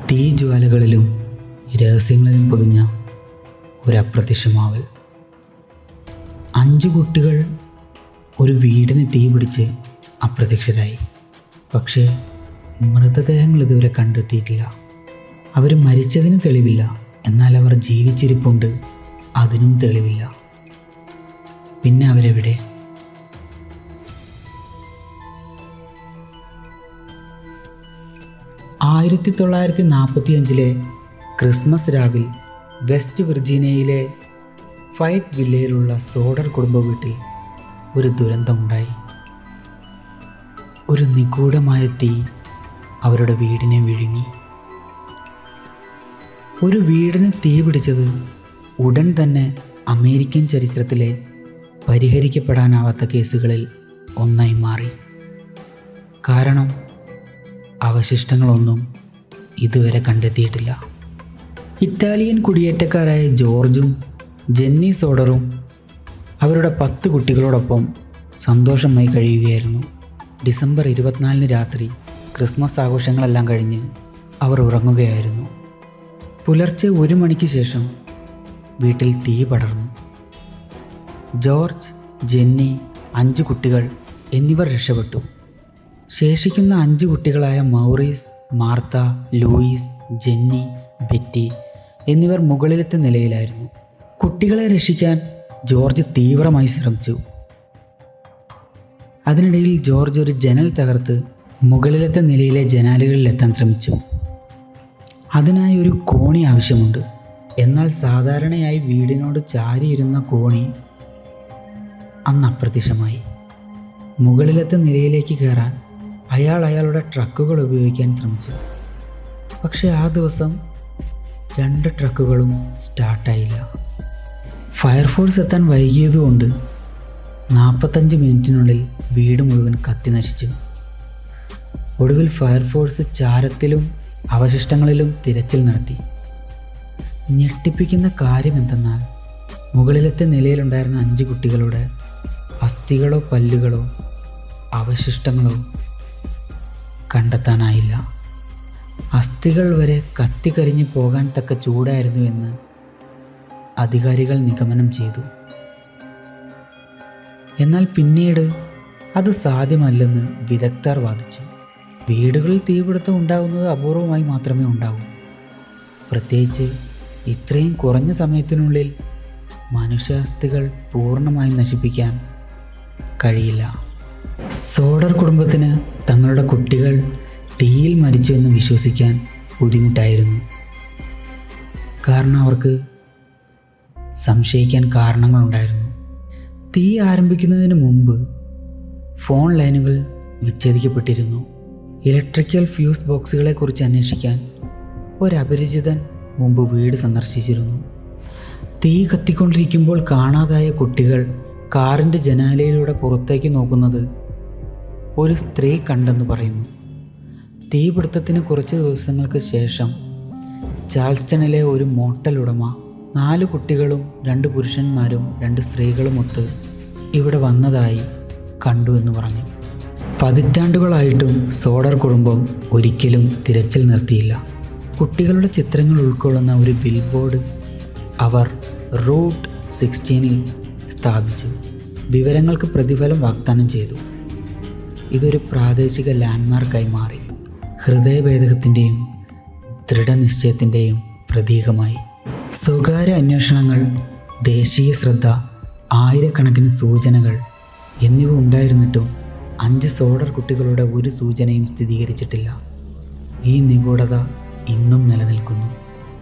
തീജ്വാലകളിലും രഹസ്യങ്ങളിലും പൊതിഞ്ഞ ഒരു അപ്രത്യക്ഷമാവൽ. 5 കുട്ടികൾ ഒരു വീടിന് തീ പിടിച്ച് അപ്രത്യക്ഷരായി. പക്ഷേ മൃതദേഹങ്ങൾ ഇതുവരെ കണ്ടെത്തിയിട്ടില്ല. അവർ മരിച്ചതിന് തെളിവില്ല, എന്നാൽ അവർ ജീവിച്ചിരിപ്പുണ്ട്, അതിനും തെളിവില്ല. പിന്നെ അവരെവിടെ? ആയിരത്തി 1945 ക്രിസ്മസ് രാവിൽ വെസ്റ്റ് വിർജീനിയയിലെ ഫൈറ്റ് വില്ലയിലുള്ള സോഡർ കുടുംബ വീട്ടിൽ ഒരു ദുരന്തമുണ്ടായി. ഒരു നിഗൂഢമായ തീ അവരുടെ വീടിനെ വിഴുങ്ങി. ഒരു വീടിന് തീ പിടിച്ചത് ഉടൻ തന്നെ അമേരിക്കൻ ചരിത്രത്തിലെ പരിഹരിക്കപ്പെടാനാവാത്ത കേസുകളിൽ ഒന്നായി മാറി. കാരണം അവശിഷ്ടങ്ങളൊന്നും ഇതുവരെ കണ്ടെത്തിയിട്ടില്ല. ഇറ്റാലിയൻ കുടിയേറ്റക്കാരായ ജോർജും ജെന്നി സോഡറും അവരുടെ 10 കുട്ടികളോടൊപ്പം സന്തോഷമായി കഴിയുകയായിരുന്നു. ഡിസംബർ 24 രാത്രി ക്രിസ്മസ് ആഘോഷങ്ങളെല്ലാം കഴിഞ്ഞ് അവർ ഉറങ്ങുകയായിരുന്നു. പുലർച്ചെ 1 മണിക്ക് ശേഷം വീട്ടിൽ തീ പടർന്നു. ജോർജ്, ജെന്നി, 5 കുട്ടികൾ എന്നിവർ രക്ഷപ്പെട്ടു. ശേഷിക്കുന്ന 5 കുട്ടികളായ Maurice, Martha, Louis, Jenny, Betty എന്നിവർ മുകളിലത്തെ നിലയിലായിരുന്നു. കുട്ടികളെ രക്ഷിക്കാൻ ജോർജ് തീവ്രമായി ശ്രമിച്ചു. അതിനിടയിൽ ജോർജ് ഒരു ജനൽ തകർത്ത് മുകളിലത്തെ നിലയിലെ ജനാലകളിലെത്താൻ ശ്രമിച്ചു. അതിനായി ഒരു കോണി ആവശ്യമുണ്ട്. എന്നാൽ സാധാരണയായി വീടിനോട് ചാരിയിരുന്ന കോണി അന്ന് അപ്രത്യക്ഷമായി. മുകളിലത്തെ നിലയിലേക്ക് കയറാൻ അയാളുടെ ട്രക്കുകൾ ഉപയോഗിക്കാൻ ശ്രമിച്ചു. പക്ഷേ ആ ദിവസം 2 ട്രക്കുകളും സ്റ്റാർട്ടായില്ല. ഫയർഫോഴ്സ് എത്താൻ വൈകിയതുകൊണ്ട് 45 മിനിറ്റിനുള്ളിൽ വീട് മുഴുവൻ കത്തി നശിച്ചു. ഒടുവിൽ ഫയർഫോഴ്സ് ചാരത്തിലും അവശിഷ്ടങ്ങളിലും തിരച്ചിൽ നടത്തി. ഞെട്ടിപ്പിക്കുന്ന കാര്യം എന്തെന്നാൽ മുകളിലത്തെ നിലയിലുണ്ടായിരുന്ന 5 കുട്ടികളുടെ അസ്ഥികളോ പല്ലുകളോ അവശിഷ്ടങ്ങളോ കണ്ടെത്താനായില്ല. അസ്ഥികൾ വരെ കത്തിക്കരിഞ്ഞ് പോകാൻ തക്ക ചൂടായിരുന്നു എന്ന് അധികാരികൾ നിഗമനം ചെയ്തു. എന്നാൽ പിന്നീട് അത് സാധ്യമല്ലെന്ന് വിദഗ്ധർ വാദിച്ചു. വീടുകളിൽ തീപിടുത്തം ഉണ്ടാകുന്നത് അപൂർവമായി മാത്രമേ ഉണ്ടാവൂ. പ്രത്യേകിച്ച് ഇത്രയും കുറഞ്ഞ സമയത്തിനുള്ളിൽ മനുഷ്യാസ്ഥികൾ പൂർണ്ണമായി നശിപ്പിക്കാൻ കഴിയില്ല. സോഡർ കുടുംബത്തിന് തങ്ങളുടെ കുട്ടികൾ തീയിൽ മരിച്ചു എന്ന് വിശ്വസിക്കാൻ ബുദ്ധിമുട്ടായിരുന്നു. കാരണം അവർക്ക് സംശയിക്കാൻ കാരണങ്ങളുണ്ടായിരുന്നു. തീ ആരംഭിക്കുന്നതിന് മുമ്പ് ഫോൺ ലൈനുകൾ വിച്ഛേദിക്കപ്പെട്ടിരുന്നു. ഇലക്ട്രിക്കൽ ഫ്യൂസ് ബോക്സുകളെക്കുറിച്ച് അന്വേഷിക്കാൻ ഒരപരിചിതൻ മുമ്പ് വീട് സന്ദർശിച്ചിരുന്നു. തീ കത്തിക്കൊണ്ടിരിക്കുമ്പോൾ കാണാതായ കുട്ടികൾ കാറിൻ്റെ ജനാലയിലൂടെ പുറത്തേക്ക് നോക്കുന്നത് ഒരു സ്ത്രീ കണ്ടെന്ന് പറയുന്നു. തീപിടുത്തത്തിന് കുറച്ച് ദിവസങ്ങൾക്ക് ശേഷം ചാൾസ്റ്റണിലെ ഒരു മോട്ടൽ ഉടമ 4 കുട്ടികളും 2 പുരുഷന്മാരും 2 സ്ത്രീകളുമൊത്ത് ഇവിടെ വന്നതായി കണ്ടു എന്ന് പറഞ്ഞു. പതിറ്റാണ്ടുകളായിട്ടും സോഡർ കുടുംബം ഒരിക്കലും തിരച്ചിൽ നിർത്തിയില്ല. കുട്ടികളുടെ ചിത്രങ്ങൾ ഉൾക്കൊള്ളുന്ന ഒരു ബിൽ ബോർഡ് അവർ റൂട്ട് 16 സ്ഥാപിച്ചു. വിവരങ്ങൾക്ക് പ്രതിഫലം വാഗ്ദാനം ചെയ്തു. ഇതൊരു പ്രാദേശിക ലാൻഡ്മാർക്കായി മാറി. ഹൃദയഭേദകത്തിൻ്റെയും ദൃഢനിശ്ചയത്തിൻ്റെയും പ്രതീകമായി. സ്വകാര്യ അന്വേഷണങ്ങൾ, ദേശീയ ശ്രദ്ധ, ആയിരക്കണക്കിന് സൂചനകൾ എന്നിവ ഉണ്ടായിരുന്നിട്ടും 5 സോഡർ കുട്ടികളുടെ ഒരു സൂചനയും സ്ഥിരീകരിച്ചിട്ടില്ല. ഈ നിഗൂഢത ഇന്നും നിലനിൽക്കുന്നു.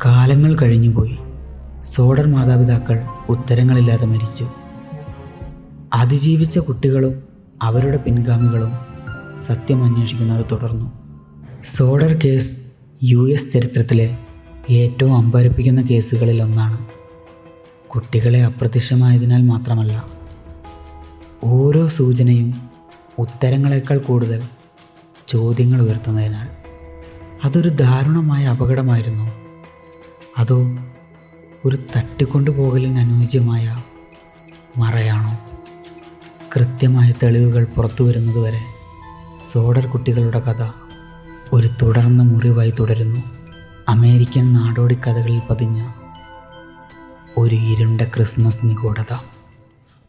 കാലങ്ങൾ കഴിഞ്ഞുപോയി. സോഡർ മാതാപിതാക്കൾ ഉത്തരങ്ങളില്ലാതെ മരിച്ചു. അതിജീവിച്ച കുട്ടികളും അവരുടെ പിൻഗാമികളും സത്യം അന്വേഷിക്കുന്നത് തുടർന്നു. സോഡർ കേസ് US ചരിത്രത്തിലെ ഏറ്റവും അമ്പരപ്പിക്കുന്ന കേസുകളിൽ ഒന്നാണ്. കുട്ടികളെ അപ്രത്യക്ഷമായതിനാൽ മാത്രമല്ല, ഓരോ സൂചനയും ഉത്തരങ്ങളെക്കാൾ കൂടുതൽ ചോദ്യങ്ങൾ ഉയർത്തുന്നതിനാൽ. അതൊരു ദാരുണമായ അപകടമായിരുന്നു, അതോ ഒരു തട്ടിക്കൊണ്ടുപോകലിന് അനുയോജ്യമായ മറയാണോ? കൃത്യമായ തെളിവുകൾ പുറത്തു വരുന്നതുവരെ സോഡർ കുട്ടികളുടെ കഥ ഒരു തുടർന്ന മുറിവായി തുടരുന്നു. അമേരിക്കൻ നാടോടി കഥകളിൽ പതിഞ്ഞ ഒരു ഇരുണ്ട ക്രിസ്മസ് നിഗൂഢത.